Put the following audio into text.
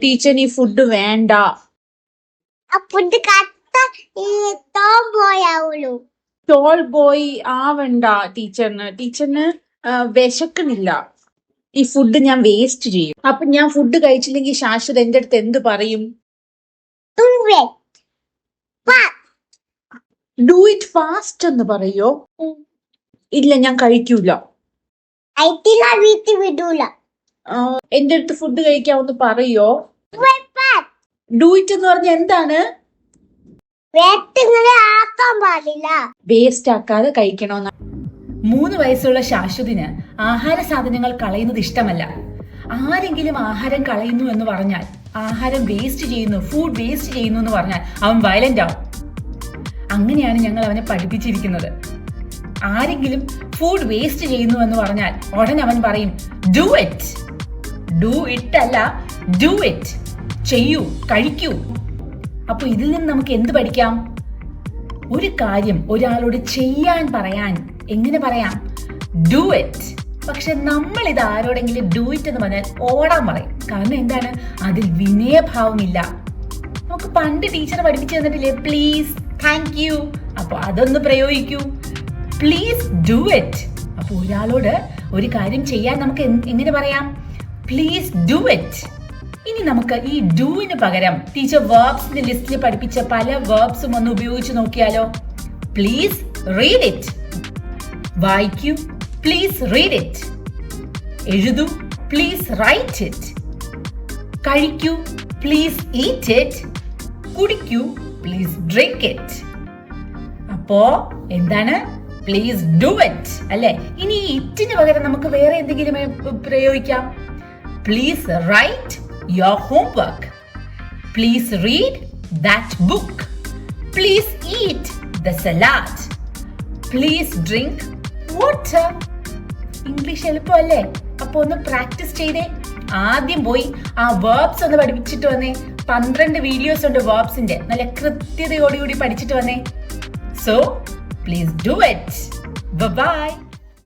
ടീച്ചറിന് ഈ ഫുഡ് വേണ്ട. ഫുഡ് പോയാവുള്ളൂ. ടോൾ ബോയ് ആവണ്ട ടീച്ചറിന് വിശക്കണില്ല. ഈ ഫുഡ് ഞാൻ വേസ്റ്റ് ചെയ്യും. അപ്പൊ ഞാൻ ഫുഡ് കഴിച്ചില്ലെങ്കിൽ ശാശ്വത എന്റെ അടുത്ത് എന്ത് പറയും? ഡു ഇറ്റ് ഫാസ്റ്റ് എന്ന് പറയോ? ഇല്ല, ഞാൻ കഴിക്കൂല. വീട്ടിൽ വിടൂല. എന്റെ അടുത്ത് ഫുഡ് കഴിക്കാമെന്ന് പറയോ? ഡു ഇറ്റ് എന്ന് പറഞ്ഞ എന്താണ്? ആക്കാൻ പാടില്ല. വേസ്റ്റ് ആക്കാതെ കഴിക്കണമെന്ന്. 3 വയസ്സുള്ള ശാശ്വതിന് ആഹാര സാധനങ്ങൾ കളയുന്നത് ഇഷ്ടമല്ല. ആരെങ്കിലും ആഹാരം കളയുന്നു എന്ന് പറഞ്ഞാൽ, ആഹാരം വേസ്റ്റ് ചെയ്യുന്നു, ഫുഡ് വേസ്റ്റ് ചെയ്യുന്നു എന്ന് പറഞ്ഞാൽ അവൻ വയലന്റ് ആവും. അങ്ങനെയാണ് ഞങ്ങൾ അവനെ പഠിപ്പിച്ചിരിക്കുന്നത്. ആരെങ്കിലും ഫുഡ് വേസ്റ്റ് ചെയ്യുന്നു എന്ന് പറഞ്ഞാൽ ഉടനെ അവൻ പറയും ഡു ഇറ്റ്. ഡു ഇറ്റ് അല്ല, ഡു ഇറ്റ്. ചെയ്യൂ, കഴിക്കൂ. അപ്പൊ ഇതിൽ നിന്ന് നമുക്ക് എന്ത് പഠിക്കാം? ഒരു കാര്യം ഒരാളോട് ചെയ്യാൻ പറയാൻ എങ്ങനെ പറയാം? Do it. പക്ഷെ നമ്മൾ ഇത് ആരോടെങ്കിലും ഡു ഇറ്റ് എന്ന് പറഞ്ഞാൽ ഓടാൻ പറയും. കാരണം എന്താണ്? അതിൽ വിനയഭാവമില്ല. നമുക്ക് പണ്ട് ടീച്ചർ പഠിപ്പിച്ചു തന്നിട്ടില്ലേ, പ്ലീസ്, താങ്ക് യു. അപ്പൊ അതൊന്ന് പ്രയോഗിക്കൂ, പ്ലീസ് ഡു ഇറ്റ്. അപ്പൊ ഒരാളോട് ഒരു കാര്യം ചെയ്യാൻ നമുക്ക് എങ്ങനെ പറയാം? Please do it. ഇനി നമുക്ക് ഈ ഡൂവിന് പകരം ടീച്ചർ വേർബ്സിന്റെ ലിസ്റ്റിൽ പഠിപ്പിച്ച പല വേർബ്സും ഒന്ന് ഉപയോഗിച്ച് നോക്കിയാലോ? Please read it. വായിക്കൂ, പ്ലീസ് റീഡ് ഇറ്റ്. എഴുതൂ, പ്ലീസ് റൈറ്റ് ഇറ്റ്. കഴിക്കൂ, പ്ലീസ് ഈറ്റ് ഇറ്റ്. കുടിക്കൂ, പ്ലീസ് ഡ്രിങ്ക് ഇറ്റ്. അപ്പോ എന്താണ്? പ്ലീസ് ഡു ഇറ്റ് അല്ലെ? ഇനി ഇറ്റിന് പകരം നമുക്ക് വേറെ എന്തെങ്കിലും പ്രയോഗിക്കാം. Please write your homework. Please read that book. Please eat the salad. Please drink water. English എളുപ്പമല്ലേ? അപ്പൊ ഒന്ന് പ്രാക്ടീസ് ചെയ്തേ. ആദ്യം പോയി ആ വേർബ്സ് ഒന്ന് പഠിപ്പിച്ചിട്ട് വന്നേ. 12 വീഡിയോസ് ഉണ്ട് വേർബ്സിന്റെ, നല്ല കൃത്യതയോടുകൂടി പഠിച്ചിട്ട് വന്നേ. So, please do it. Bye-bye.